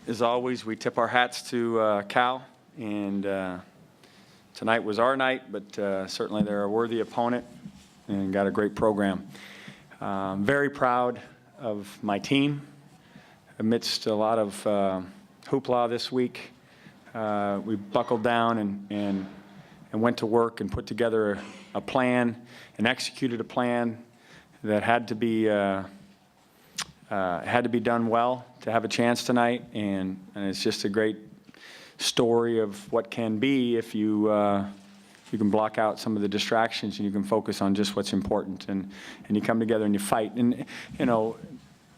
as always, we tip our hats to Cal, and tonight was our night, but certainly they're a worthy opponent and got a great program. Very proud of my team. Amidst a lot of hoopla this week, we buckled down and went to work and put together a plan and executed a plan that had to be done well to have a chance tonight, and it's just a great story of what can be if you can block out some of the distractions and you can focus on just what's important, and you come together and you fight. And you know,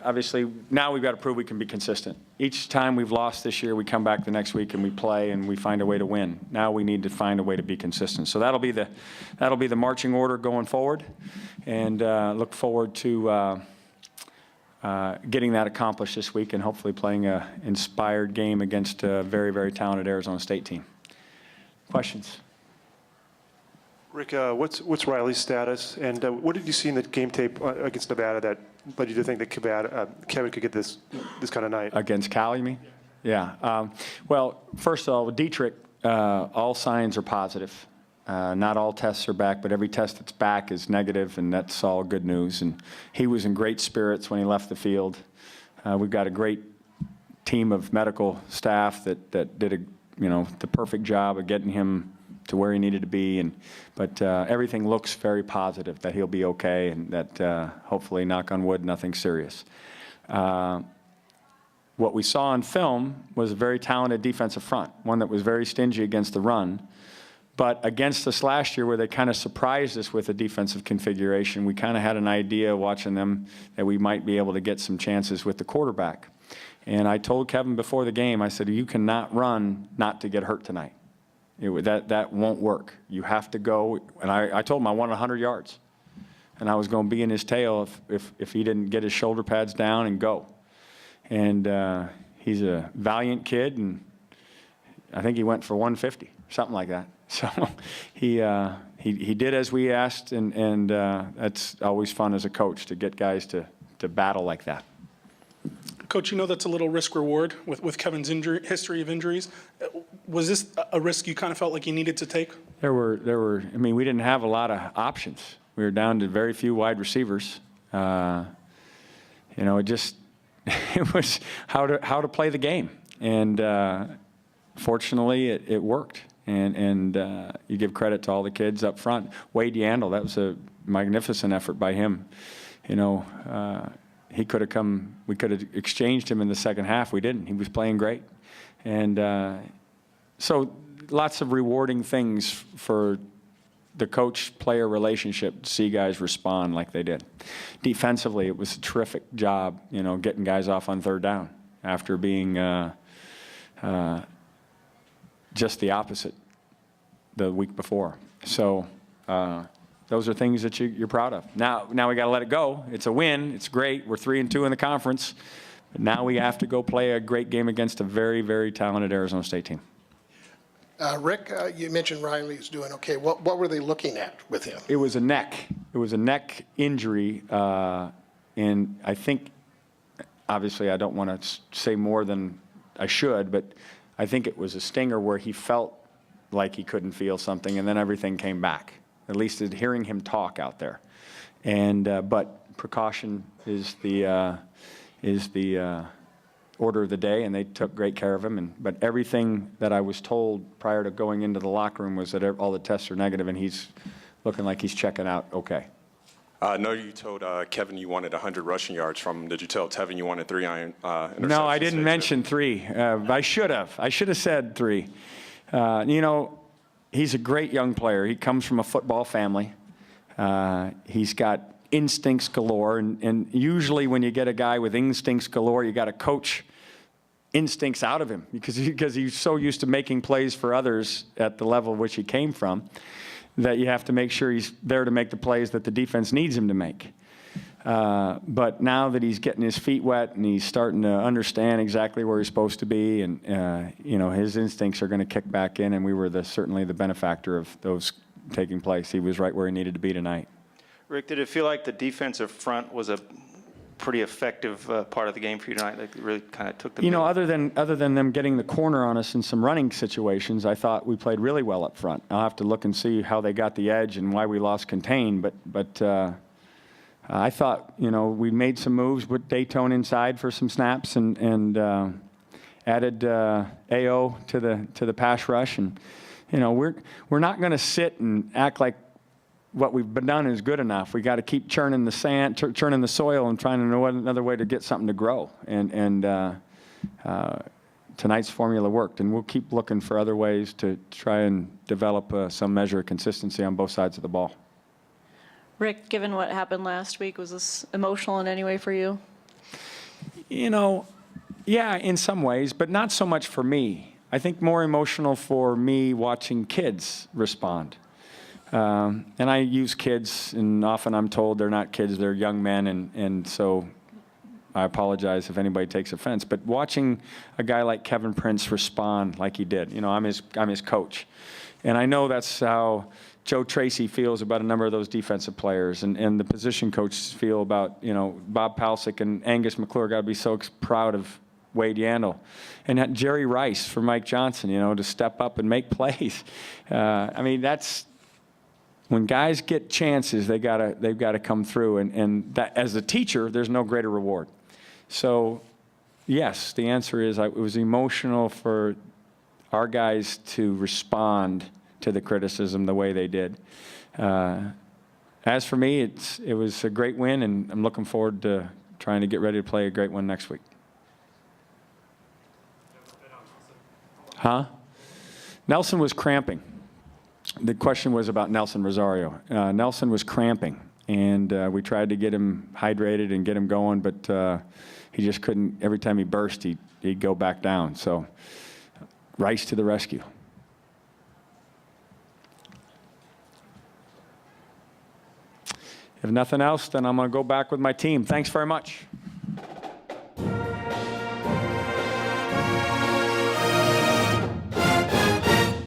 obviously now we've got to prove we can be consistent. Each time we've lost this year, we come back the next week and we play and we find a way to win. Now we need to find a way to be consistent. So that'll be the marching order going forward, and look forward to getting that accomplished this week and hopefully playing an inspired game against a very, very talented Arizona State team. Questions? Rick, what's Riley's status, and what did you see in the game tape against Nevada that led you to think that Kevin could get this kind of night? Against Cal, you mean? Yeah. Well, first of all, with Dietrich, all signs are positive. Not all tests are back, but every test that's back is negative, and that's all good news. And he was in great spirits when he left the field. We've got a great team of medical staff that did the perfect job of getting him to where he needed to be, but everything looks very positive that he'll be okay, and that hopefully, knock on wood, nothing serious. What we saw on film was a very talented defensive front, one that was very stingy against the run. But against us last year, where they kind of surprised us with a defensive configuration, we kind of had an idea watching them that we might be able to get some chances with the quarterback. And I told Kevin before the game, I said, you cannot run not to get hurt tonight. That won't work. You have to go. And I told him I wanted 100 yards. And I was going to be in his tail if he didn't get his shoulder pads down and go. And he's a valiant kid, and I think he went for 150, something like that. So he did as we asked, and that's always fun as a coach to get guys to battle like that. Coach, you know that's a little risk reward with Kevin's history of injuries. Was this a risk you kind of felt like you needed to take? There were. I mean, we didn't have a lot of options. We were down to very few wide receivers. It was how to play the game, and fortunately, it worked. And you give credit to all the kids up front. Wade Yandel, that was a magnificent effort by him. He could have come. We could have exchanged him in the second half. We didn't. He was playing great, and so lots of rewarding things for the coach-player relationship to see guys respond like they did. Defensively, it was a terrific job. Getting guys off on third down after being just the opposite the week before. So those are things that you're proud of. Now we got to let it go. It's a win. It's great. We're 3-2 in the conference. But now we have to go play a great game against a very, very talented Arizona State team. Rick, you mentioned Riley's doing okay. What were they looking at with him? It was a neck. It was a neck injury. And I think, obviously, I don't want to say more than I should, but I think it was a stinger where he felt like he couldn't feel something, and then everything came back, at least hearing him talk out there. And but precaution is the order of the day, and they took great care of him. But everything that I was told prior to going into the locker room was that all the tests are negative, and he's looking like he's checking out okay. I know you told Kevin you wanted 100 rushing yards from him. Did you tell Tevin you wanted 3 interceptions? No, I didn't mention 3. I should have. I should have said 3. He's a great young player. He comes from a football family. He's got instincts galore, and usually when you get a guy with instincts galore, you got to coach instincts out of him because he's so used to making plays for others at the level which he came from, that you have to make sure he's there to make the plays that the defense needs him to make. But now that he's getting his feet wet and he's starting to understand exactly where he's supposed to be, and his instincts are going to kick back in, and we were certainly the benefactor of those taking place. He was right where he needed to be tonight. Rick, did it feel like the defensive front was pretty effective part of the game for you tonight? Like, really kind of took the You know, lead? other than them getting the corner on us in some running situations, I thought we played really well up front. I'll have to look and see how they got the edge and why we lost contain, but I thought, you know, we made some moves with Dayton inside for some snaps and added AO to the pass rush, and you know, we're not going to sit and act like what we've done is good enough. We got to keep churning the sand, churning the soil, and trying to know another way to get something to grow. And tonight's formula worked, and we'll keep looking for other ways to try and develop some measure of consistency on both sides of the ball. Rick, given what happened last week, was this emotional in any way for you? You know, yeah, in some ways, but not so much for me. I think more emotional for me watching kids respond. And I use kids, and often I'm told they're not kids, they're young men, and so I apologize if anybody takes offense. But watching a guy like Kevin Prince respond like he did, you know, I'm his coach. And I know that's how Joe Tracy feels about a number of those defensive players, and the position coaches feel about, you know, Bob Palcic and Angus McClure got to be so proud of Wade Yandel. And that Jerry Rice for Mike Johnson, you know, to step up and make plays. I mean, that's, when guys get chances, they've got to come through, and that, as a teacher, there's no greater reward. So, yes, the answer is it was emotional for our guys to respond to the criticism the way they did. As for me, it was a great win, and I'm looking forward to trying to get ready to play a great one next week. Huh? Nelson was cramping. The question was about Nelson Rosario. Nelson was cramping, and we tried to get him hydrated and get him going, but he just couldn't. Every time he burst, he'd go back down. So Rice to the rescue. If nothing else, then I'm going to go back with my team. Thanks very much.